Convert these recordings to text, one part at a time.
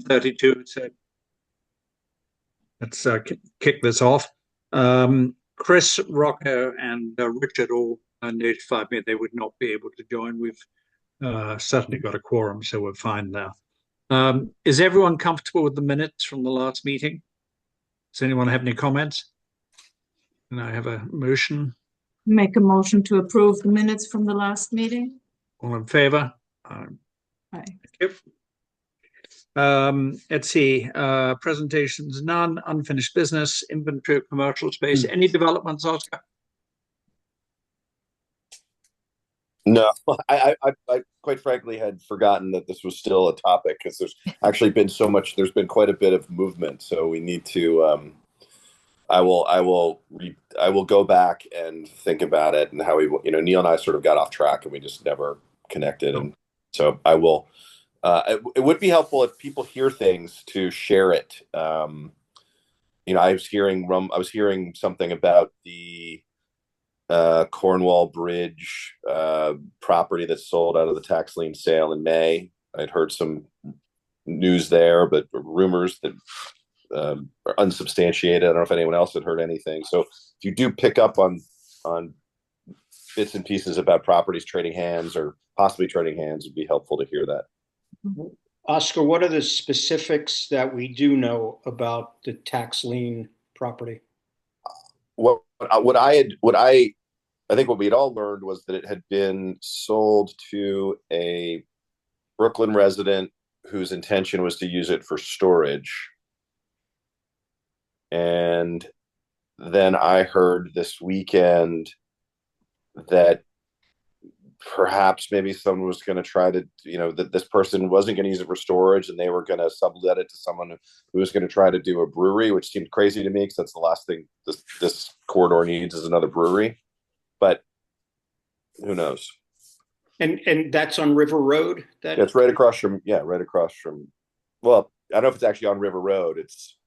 7:32, so let's kick this off. Chris, Rocco, and Richard all notified me they would not be able to join. We've certainly got a quorum, so we're fine now. Is everyone comfortable with the minutes from the last meeting? Does anyone have any comments? Can I have a motion? Make a motion to approve the minutes from the last meeting. All in favor? Aye. Thank you. Let's see. Presentations, none. Unfinished business, inventory of commercial space. Any developments, Oscar? No, I quite frankly had forgotten that this was still a topic because there's actually been so much. There's been quite a bit of movement, so we need to. I will go back and think about it and how we. Neil and I sort of got off track and we just never connected, and so I will. It would be helpful if people hear things to share it. I was hearing something about the Cornwall Bridge property that sold out of the tax lien sale in May. I'd heard some news there, but rumors that are unsubstantiated. I don't know if anyone else had heard anything. So if you do pick up on bits and pieces about properties trading hands or possibly trading hands, it'd be helpful to hear that. Oscar, what are the specifics that we do know about the tax lien property? I think what we'd all learned was that it had been sold to a Brooklyn resident whose intention was to use it for storage. And then I heard this weekend that perhaps maybe someone was going to try to, that this person wasn't going to use it for storage and they were going to sublet it to someone who was going to try to do a brewery, which seemed crazy to me because that's the last thing this corridor needs is another brewery. But who knows? And that's on River Road? It's right across from. Well, I don't know if it's actually on River Road. It's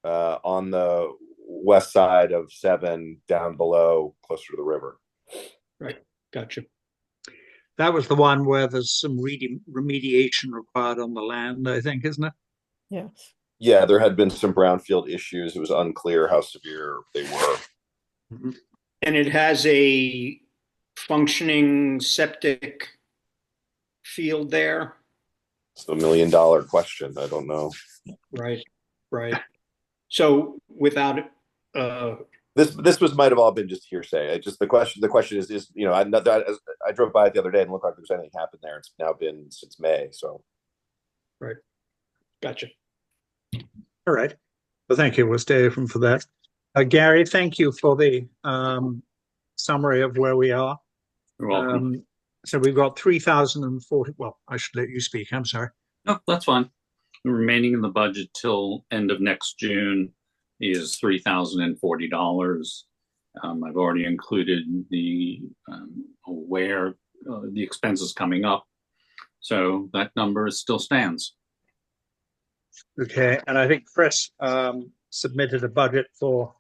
on the west side of 7, down below, closer to the river. Right. Gotcha. That was the one where there's some remediation required on the land, I think, isn't it? Yes. Yeah, there had been some brownfield issues. It was unclear how severe they were. Mm-hmm. And it has a functioning septic field there? It's the $1 million question. I don't know. Right. So without This might have all been just hearsay. The question is I drove by it the other day and looked like there's anything happened there. It's now been since May. So, right, gotcha. All right. Well, thank you. We'll stay open for that. Gary, thank you for the summary of where we are. You're welcome. So we've got 3,040. Well, I should let you speak. I'm sorry. No, that's fine. The remaining in the budget till end of next June is $3,040. I've already included the where the expenses coming up, so that number still stands. Okay, and I think Chris submitted a budget for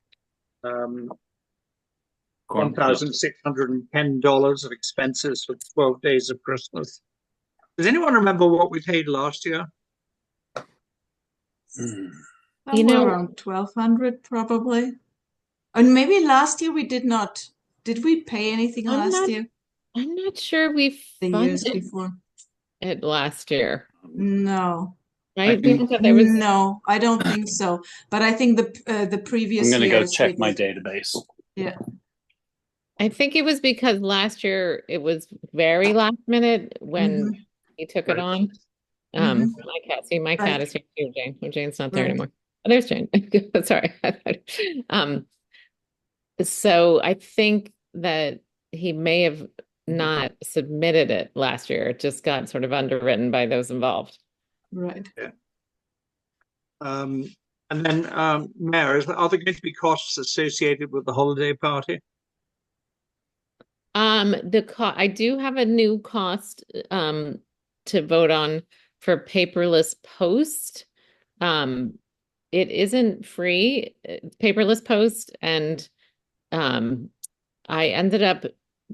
$1,610 of expenses for 12 days of Christmas. Does anyone remember what we paid last year? Around 1,200 probably. And maybe last year we did not. Did we pay anything last year? I'm not sure we The years before it last year. No. Right? No, I don't think so. But I think the previous. I'm going to go check my database. Yeah. I think it was because last year it was very last minute when he took it on. My cat is here too, Jane. Well, Jane's not there anymore. Oh, there's Jane. Sorry. So I think that he may have not submitted it last year. It just got sort of underwritten by those involved. Right. Yeah. And then, Mayor, are there going to be costs associated with the holiday party? I do have a new cost to vote on for paperless post. It isn't free, paperless post, and I ended up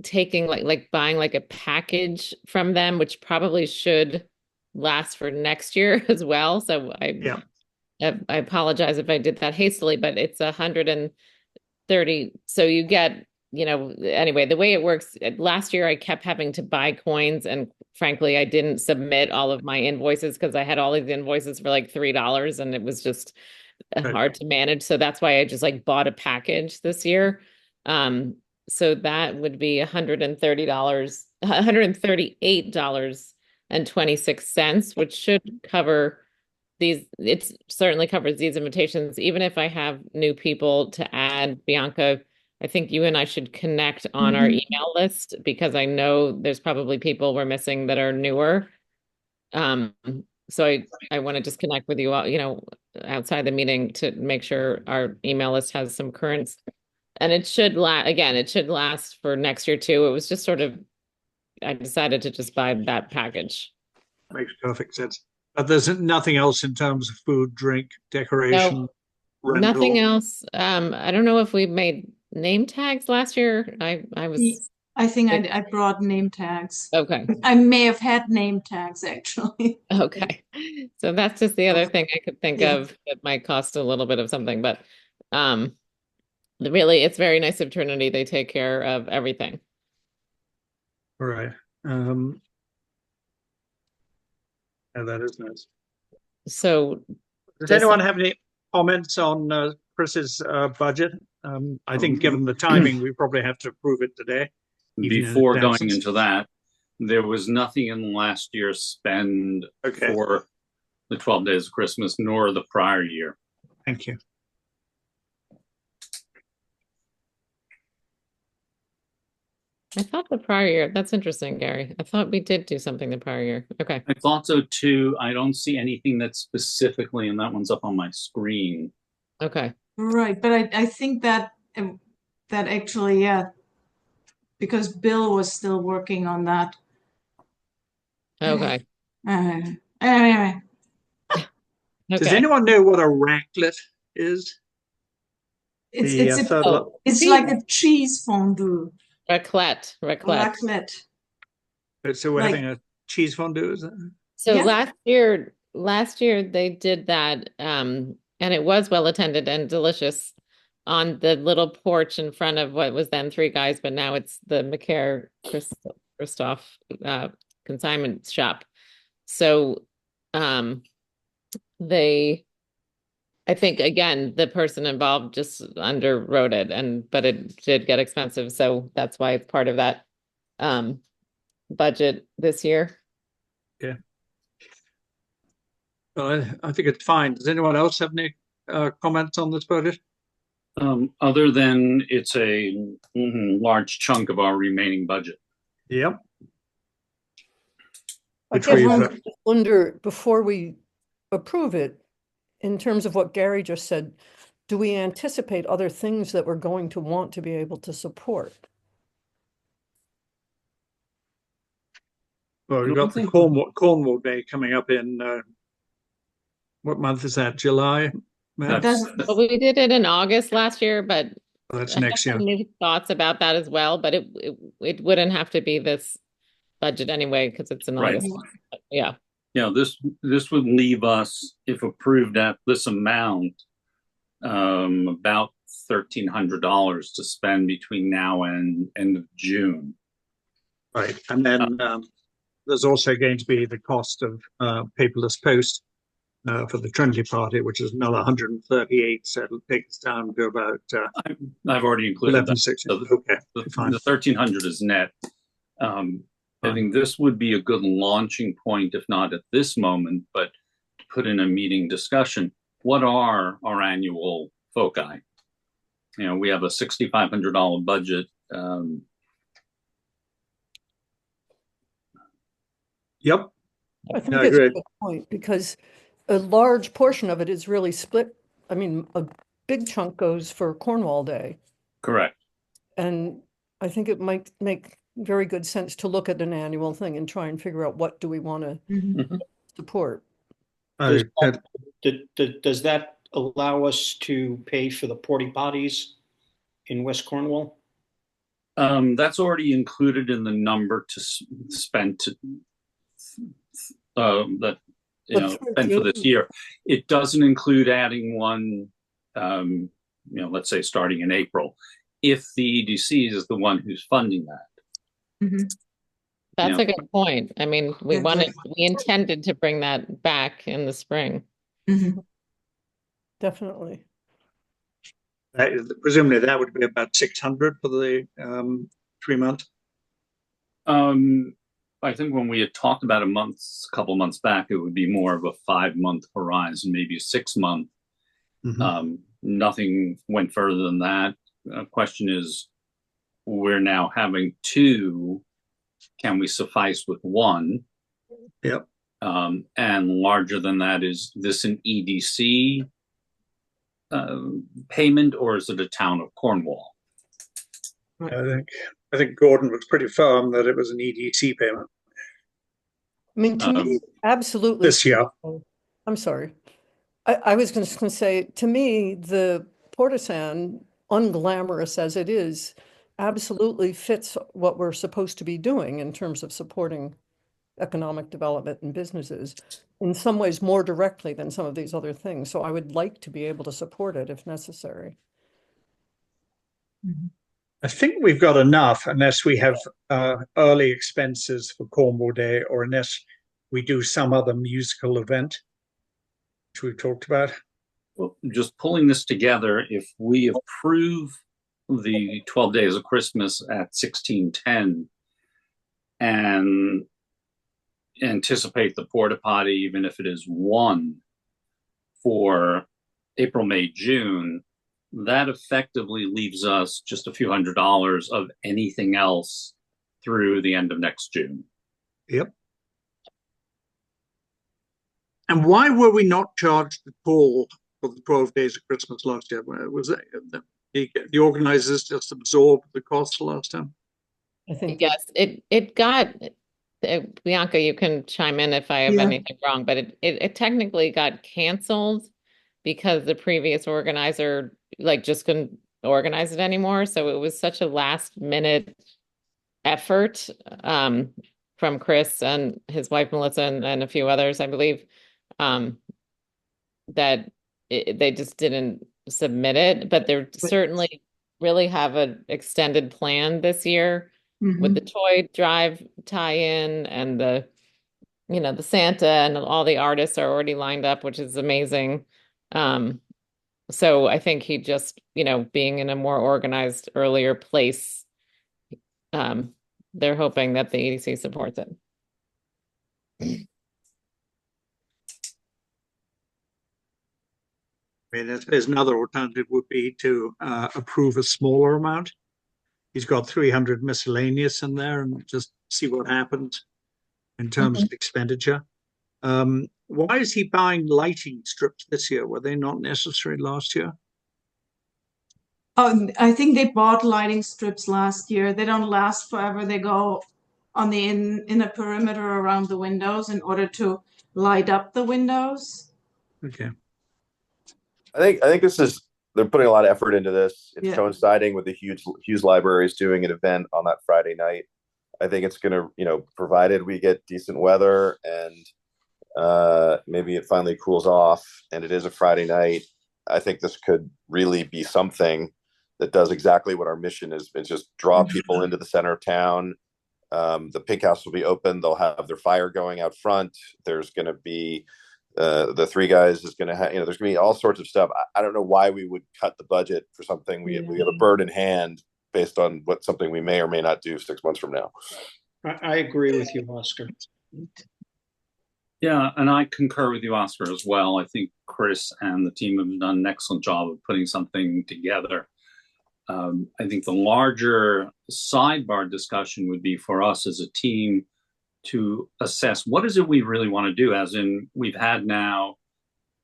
taking like buying like a package from them, which probably should last for next year as well. So Yeah. I apologize if I did that hastily, but it's 130. So you get, anyway, the way it works, last year I kept having to buy coins, and frankly, I didn't submit all of my invoices because I had all these invoices for like $3 and it was just hard to manage. So that's why I just like bought a package this year. So that would be $130, $138.26, which should cover these. It certainly covers these invitations. Even if I have new people to add, Bianca, I think you and I should connect on our email list, because I know there's probably people we're missing that are newer. So I want to just connect with you all, outside the meeting to make sure our email list has some currents. And it should last for next year too. It was just sort of, I decided to just buy that package. Makes perfect sense. But there's nothing else in terms of food, drink, decoration, rental? Nothing else. I don't know if we made name tags last year. I think I brought name tags. Okay. I may have had name tags actually. Okay. So that's just the other thing I could think of that might cost a little bit of something, but really, it's very nice of Trinity. They take care of everything. All right. And that is nice. So does anyone have any comments on Chris's budget? I think given the timing, we probably have to approve it today. Before going into that, there was nothing in last year's spend for the 12 days of Christmas, nor the prior year. Thank you. I thought the prior year, that's interesting, Gary. I thought we did do something the prior year. Okay. I thought so too. I don't see anything that's specifically, and that one's up on my screen. Okay. Right, but I think that actually, because Bill was still working on that. Okay. Anyway. Does anyone know what a raclette is? It's like a cheese fondue. Raclette. So we're having a cheese fondue, is it? So last year they did that, and it was well attended and delicious on the little porch in front of what was then Three Guys, but now it's the McCare Christoph consignment shop. So I think again the person involved just underwrote it, but it did get expensive, so that's why it's part of that budget this year. Yeah. Well, I think it's fine. Does anyone else have any comments on this budget? Other than it's a large chunk of our remaining budget. Yep. I guess wonder, before we approve it, in terms of what Gary just said, do we anticipate other things that we're going to want to be able to support? Well, we've got the Cornwall Day coming up in, what month is that? July? Well, we did it in August last year, but that's next year. New thoughts about that as well, but it wouldn't have to be this budget anyway because it's in August. Yeah. Yeah, this would leave us, if approved at this amount, about $1,300 to spend between now and end of June. Right, and then there's also going to be the cost of paperless post for the Trinity Party, which is another 138. So it'll take us down to about. I've already included that. So the 1,300 is net. I think this would be a good launching point, if not at this moment, but to put in a meeting discussion. What are our annual foci? We have a $6,500 budget. Yep. I think that's a good point, because a large portion of it is really split. I mean, a big chunk goes for Cornwall Day. Correct. And I think it might make very good sense to look at an annual thing and try and figure out what do we want to support. Does that allow us to pay for the porta potties in West Cornwall? That's already included in the number to spend that But through spent for this June? year. It doesn't include adding one, let's say starting in April, if the EDC is the one who's funding that. That's Yeah. a good point. I mean, we intended to bring that back in the spring. Definitely. Presumably that would be about 600 for the 3 months. I think when we had talked about a couple months back, it would be more of a 5-month horizon, maybe a 6-month. Nothing went further than that. Question is, we're now having 2. Can we suffice with 1? Yep. And larger than that, is this an EDC payment, or is it a town of Cornwall? I think Gordon was pretty firm that it was an EDC payment. I mean, to me, absolutely. This year. I'm sorry. I was going to say, to me, the Portisan, unglamorous as it is, absolutely fits what we're supposed to be doing in terms of supporting economic development and businesses, in some ways more directly than some of these other things. So I would like to be able to support it if necessary. I think we've got enough, unless we have early expenses for Cornwall Day, or unless we do some other musical event, which we've talked about. Well, just pulling this together, if we approve the 12 Days of Christmas at 1610 and anticipate the porta potty, even if it is 1 for April, May, June, that effectively leaves us just a few $100s of anything else through the end of next June. Yep. And why were we not charged the toll for the 12 Days of Christmas last year? Was it the organizers just absorbed the cost last time? I think Yes, it got, Bianca, you can chime in if I have anything wrong, but it technically got canceled because the previous organizer just couldn't organize it anymore. So it was such a last minute effort from Chris and his wife Melissa and a few others, I believe, that they just didn't submit it. But they're certainly really have an extended plan this year with the toy drive tie-in and the Santa, and all the artists are already lined up, which is amazing. So I think he just, being in a more organized earlier place, they're hoping that the EDC supports it. I mean, there's another alternative would be to approve a smaller amount. He's got 300 miscellaneous in there, and just see what happens in terms of expenditure. Why is he buying lighting strips this year? Were they not necessary last year? Oh, I think they bought lighting strips last year. They don't last forever. They go on the inner perimeter around the windows in order to light up the windows. Okay. I think this is, they're putting a lot of effort into this. It's coinciding with the Hughes Libraries doing an event on that Friday night. I think it's going to, provided we get decent weather and maybe it finally cools off and it is a Friday night, I think this could really be something that does exactly what our mission is just draw people into the center of town. The Pink House will be open. They'll have their fire going out front. There's going to be the Three Guys is going to have, there's going to be all sorts of stuff. I don't know why we would cut the budget for something. We have a bird in hand based on something we may or may not do 6 months from now. I agree with you, Oscar. Yeah, and I concur with you, Oscar, as well. I think Chris and the team have done an excellent job of putting something together. I think the larger sidebar discussion would be for us as a team to assess what is it we really want to do, as in we've had now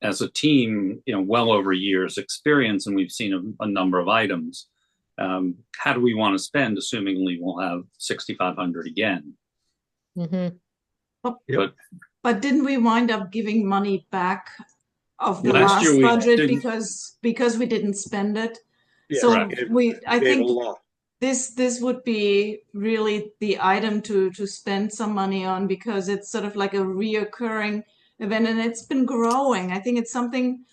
as a team, well over a year's experience, and we've seen a number of items. How do we want to spend, assumingly we'll have 6,500 again? But didn't we wind up giving money back of the Last last year budget because we didn't spend it? Yeah, so right. I think this would be really the item to spend some money on, because it's sort of like a reoccurring event, and it's been growing. I think it's something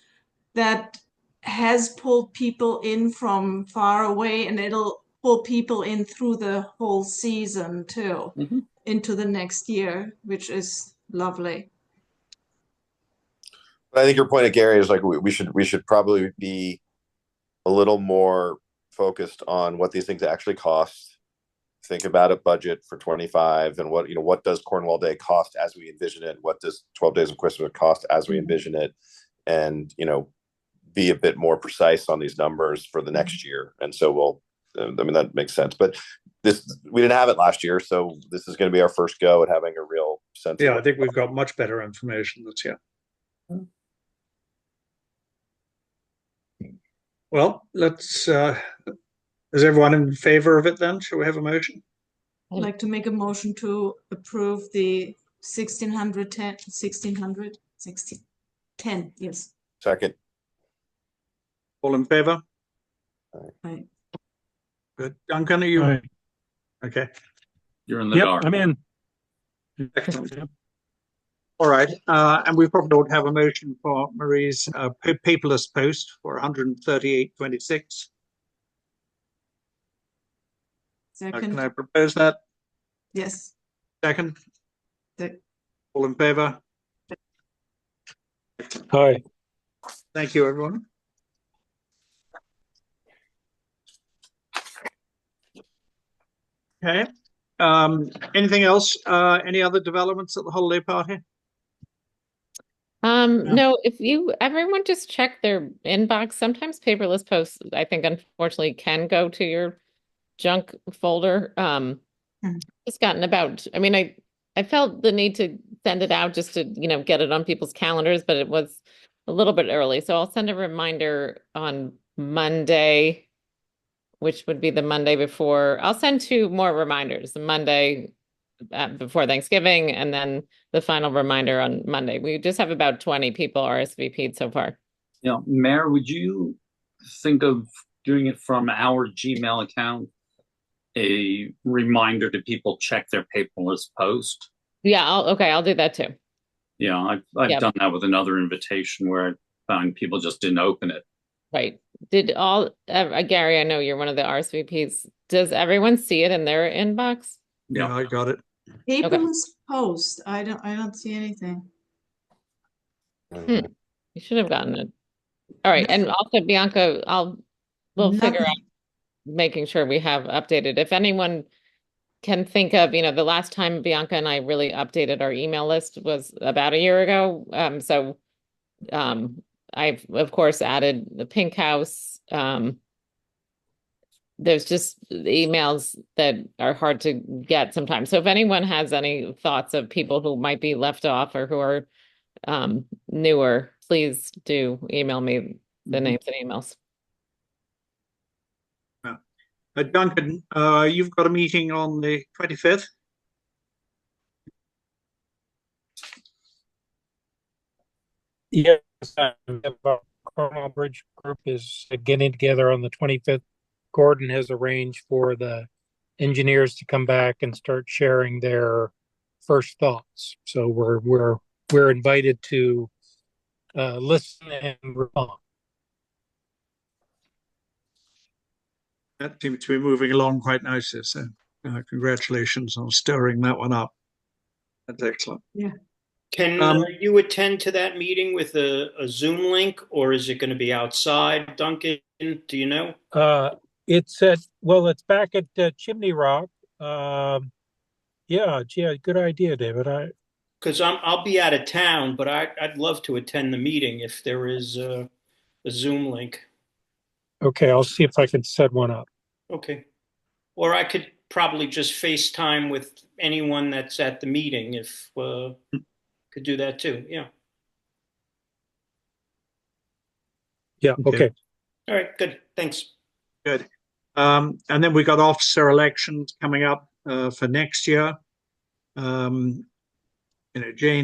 that has pulled people in from far away, and it'll pull people in through the whole season too, into the next year, which is lovely. But I think your point, Gary, is like we should probably be a little more focused on what these things actually cost. Think about a budget for 25 and what does Cornwall Day cost as we envision it? What does 12 Days of Christmas cost as we envision it? And, be a bit more precise on these numbers for the next year. And so that makes sense. But we didn't have it last year, so this is going to be our first go at having a real sense. Yeah, I think we've got much better information this year. Well, let's, is everyone in favor of it then? Shall we have a motion? I'd like to make a motion to approve the 1610, yes. Second. All in favor? Right. Good. Duncan, are you? Aye. Okay. You're in the Yep, dark. I'm in. Excellent. All right. And we probably don't have a motion for Marie's paperless post for 138.26. Second. Can I propose that? Yes. Second? Sec- All in favor? Aye. Thank you, everyone. Okay. Anything else? Any other developments at the holiday party? No, everyone just check their inbox. Sometimes paperless posts, I think, unfortunately, can go to your junk folder. It's gotten I felt the need to send it out just to, get it on people's calendars, but it was a little bit early. So I'll send a reminder on Monday, which would be the Monday before. I'll send 2 more reminders, the Monday before Thanksgiving, and then the final reminder on Monday. We just have about 20 people RSVP'd so far. Yeah, Mayor, would you think of doing it from our Gmail account? A reminder to people check their paperless post. Yeah, I'll do that too. Yeah, I've done that with another invitation where I found people just didn't open it. Right. Gary, I know you're one of the RSVPs. Does everyone see it in their inbox? Yeah, I got it. Paperless post. I don't see anything. You should have gotten it. All right. And also, Bianca, we'll figure out making sure we have updated. If anyone can think of, the last time Bianca and I really updated our email list was about a year ago. I've of course added the Pink House. There's just emails that are hard to get sometimes. So if anyone has any thoughts of people who might be left off or who are newer, please do email me the names and emails. Duncan, you've got a meeting on the 25th. Yes, our Cornwall Bridge group is getting together on the 25th. Gordon has arranged for the engineers to come back and start sharing their first thoughts. So we're invited to listen and respond. That seems to be moving along quite nicely. So congratulations on stirring that one up. That's excellent. Yeah. Can you attend to that meeting with a Zoom link, or is it going to be outside, Duncan? Do you know? It's back at Chimney Rock. Yeah, good idea, David. Because I'll be out of town, but I'd love to attend the meeting if there is a Zoom link. Okay, I'll see if I can set one up. Okay. Or I could probably just FaceTime with anyone that's at the meeting if could do that too. Yeah. Yeah, okay. All right, good. Thanks. Good. And then we got officer elections coming up for next year. Jane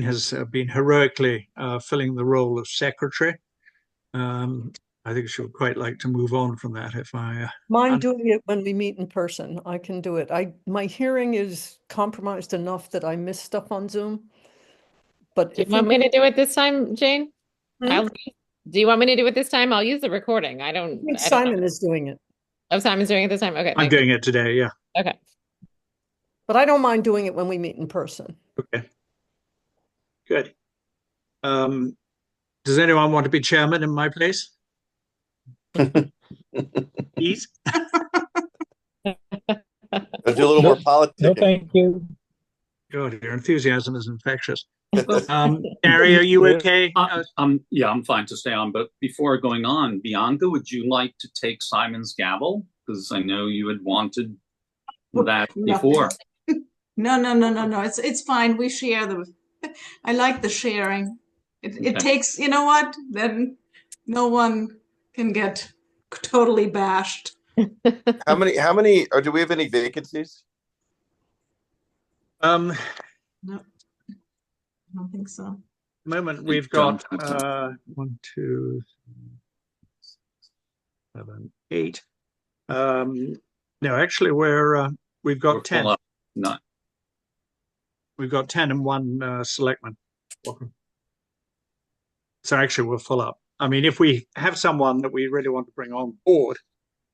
has been heroically filling the role of secretary. I think she would quite like to move on from that if I. Mind doing it when we meet in person. I can do it. My hearing is compromised enough that I miss stuff on Zoom. But Do you want me to do it this time, Jane? Hmm? Do you want me to do it this time? I'll use the recording. I don't Simon know. is doing it. Oh, Simon's doing it this time? Okay, I'm doing it today, yeah. Okay. But I don't mind doing it when we meet in person. Okay. Good. Does anyone want to be chairman in my place? Please? Let's do a little more politicking. No, thank you. God, your enthusiasm is infectious. Gary, are you okay? Yeah, I'm fine to stay on. But before going on, Bianca, would you like to take Simon's gavel? Because I know you had wanted that before. No. It's fine. We share the. I like the sharing. It takes. You know what? Then no one can get totally bashed. How many, or do we have any vacancies? No, I don't think so. Moment we've got 1, 2, 7, 8. No, actually we've got 10. No. We've got 10 and 1 selectman. So actually we're full up. I mean, if we have someone that we really want to bring on board,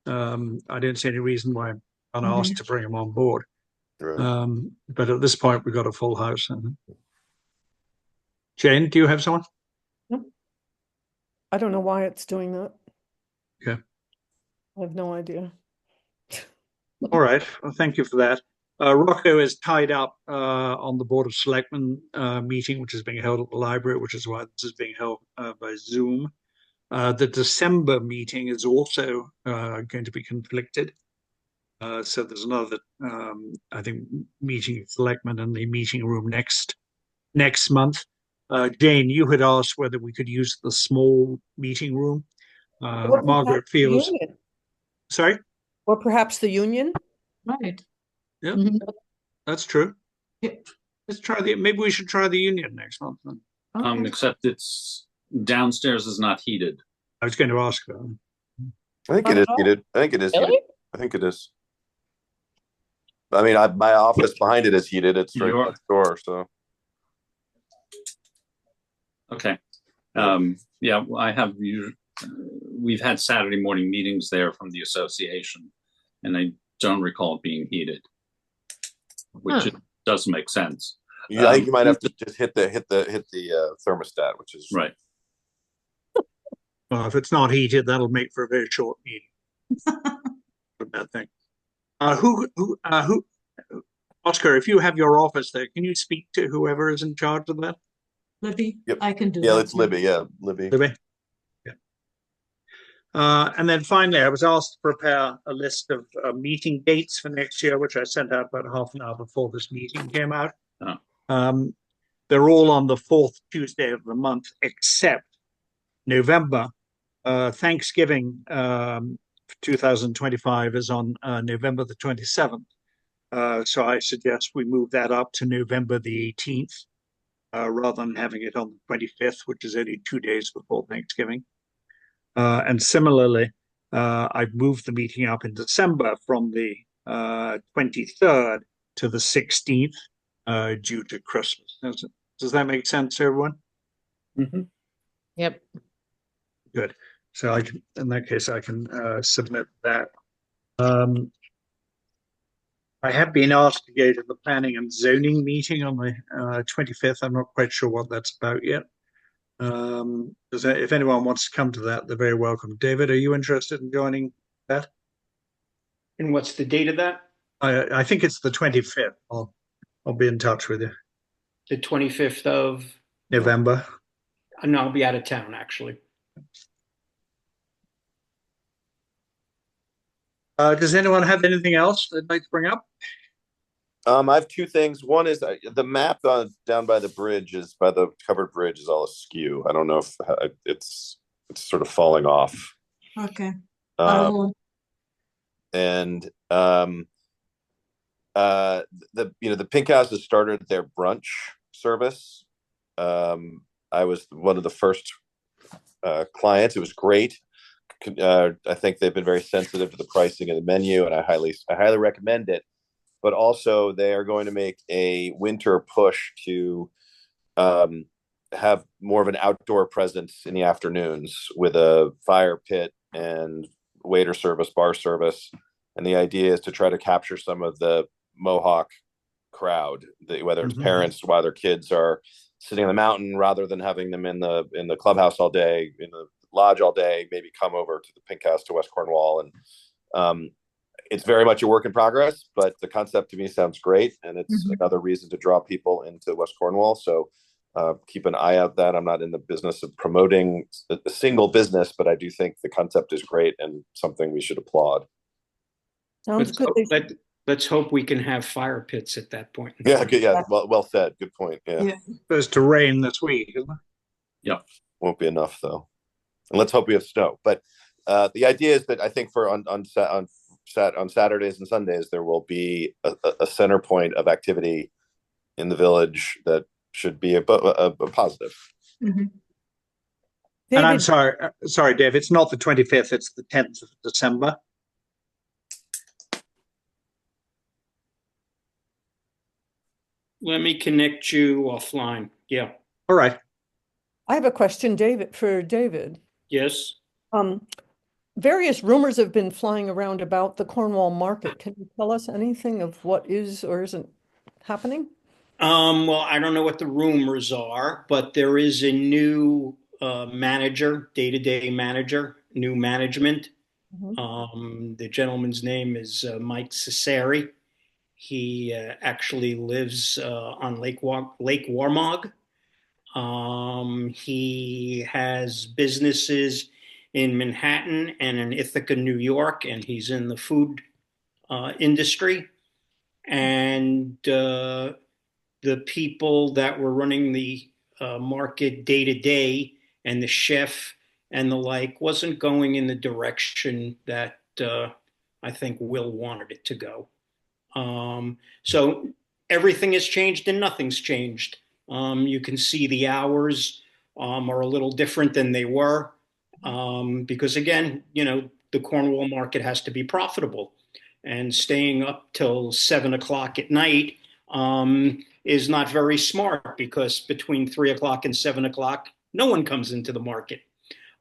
I don't see any reason why I'm unasked to bring them on board. Right. But at this point, we've got a full house. Jane, do you have someone? I don't know why it's doing that. Okay. I have no idea. All right. Well, thank you for that. Rocco is tied up on the Board of Selectmen meeting, which is being held at the library, which is why this is being held by Zoom. The December meeting is also going to be conflicted. So there's another, I think, meeting of selectmen in the meeting room next month. Jane, you had asked whether we could use the small meeting room. Margaret feels. Sorry? Or perhaps the union? Right. Yeah, that's true. Yeah. Let's try maybe we should try the union next month then. Okay. Except it's downstairs is not heated. I was going to ask her. I think it is heated. I think it is heated. I think it is. I mean, my office behind it is heated. It's right next door, so. Okay. Yeah, I have. We've had Saturday morning meetings there from the association, and I don't recall it being heated, which it does make sense. Yeah, I think you might have to just hit the thermostat, which is right. Well, if it's not heated, that'll make for a very short meeting. A bad thing. Oscar, if you have your office there, can you speak to whoever is in charge of that? Libby, yep. I can do that. Yeah, it's Libby. Yeah, Libby. Yeah. And then finally, I was asked to prepare a list of meeting dates for next year, which I sent out about half an hour before this meeting came out. Oh. They're all on the 4th Tuesday of the month, except November. Thanksgiving 2025 is on November the 27th. So I suggest we move that up to November the 18th, rather than having it on the 25th, which is only 2 days before Thanksgiving. And similarly, I've moved the meeting up in December from the 23rd to the 16th due to Christmas. Does that make sense to everyone? Mm-hmm. Yep. Good. So in that case, I can submit that. I have been asked to go to the planning and zoning meeting on the 25th. I'm not quite sure what that's about yet. If anyone wants to come to that, they're very welcome. David, are you interested in joining that? And what's the date of that? I think it's the 25th. I'll be in touch with you. The 25th of November. No, I'll be out of town actually. Does anyone have anything else they'd like to bring up? I have two things. One is the map down by the bridge by the covered bridge is all askew. I don't know if it's sort of falling off. Okay. And the Pink House has started their brunch service. I was one of the first clients. It was great. I think they've been very sensitive to the pricing of the menu, and I highly recommend it. But also, they are going to make a winter push to have more of an outdoor presence in the afternoons with a fire pit and waiter service, bar service. And the idea is to try to capture some of the Mohawk crowd, whether it's parents while their kids are sitting on the mountain, rather than having them in the clubhouse all day, in the lodge all day, maybe come over to the Pink House to West Cornwall. And it's very much a work in progress, but the concept to me sounds great, and it's another reason to draw people into West Cornwall. So keep an eye out that I'm not in the business of promoting a single business, but I do think the concept is great and something we should applaud. Sounds good. Let's hope we can have fire pits at that point. Yeah, good, yeah, well said. Good point. Yeah. Supposed to rain this week, isn't it? Yeah. Won't be enough though. And let's hope we have snow. But the idea is that I think for on Saturdays and Sundays, there will be a center point of activity in the village that should be a positive. And I'm sorry, Dave, it's not the 25th, it's the 10th of December. Let me connect you offline. Yeah. All right. I have a question, for David. Yes. Various rumors have been flying around about the Cornwall market. Can you tell us anything of what is or isn't happening? Well, I don't know what the rumors are, but there is a new manager, day-to-day manager, new management. The gentleman's name is Mike Cesari. He actually lives on Lake Warmog. He has businesses in Manhattan and in Ithaca, New York, and he's in the food industry. And the people that were running the market day to day and the chef and the like wasn't going in the direction that I think Will wanted it to go. So everything has changed and nothing's changed. You can see the hours are a little different than they were because, again, the Cornwall market has to be profitable, and staying up till 7 o'clock at night is not very smart, because between 3 o'clock and 7 o'clock, no one comes into the market.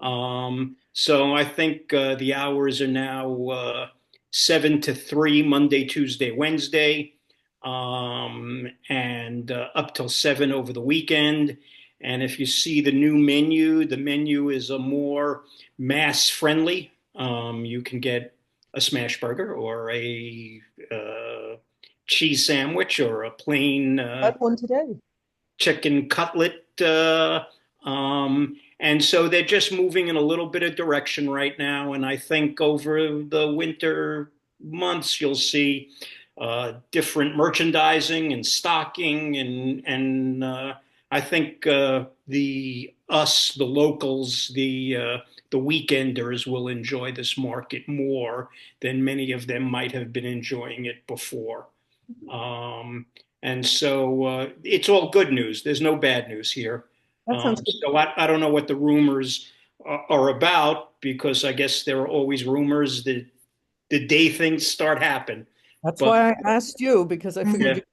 So I think the hours are now 7 to 3, Monday, Tuesday, Wednesday, and up till 7 over the weekend. And if you see the menu is a more mass friendly. You can get a smash burger or a cheese sandwich or a plain one today. chicken cutlet. And so they're just moving in a little bit of direction right now. And I think over the winter months, you'll see different merchandising and stocking. And I think the locals, the weekenders will enjoy this market more than many of them might have been enjoying it before. And so it's all good news. There's no bad news here. So I don't know what the rumors are about, because I guess there are always rumors that the day things start happening. That's why I asked you, because I figured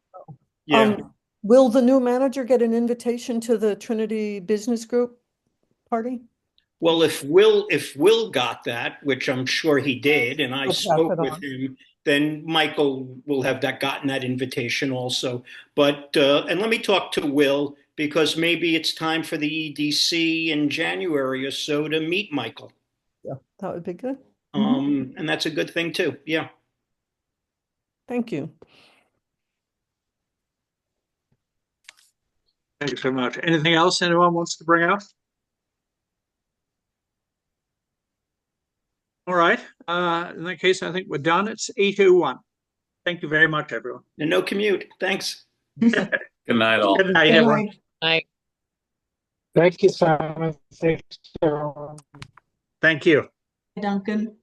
you know. Yeah. Will the new manager get an invitation to the Trinity Business Group party? Well, if Will got that, which I'm sure he did, and I spoke with him, then Michael will have gotten that invitation also. But and let me talk to Will, because maybe it's time for the EDC in January or so to meet Michael. Yeah, that would be good. And that's a good thing too. Yeah. Thank you. Thank you so much. Anything else anyone wants to bring up? All right. In that case, I think we're done. It's 8:01. Thank you very much, everyone. And no commute. Thanks. Good night, all. Good night, everyone. Bye. Thank you, Simon. Thanks, everyone. Thank you. Duncan.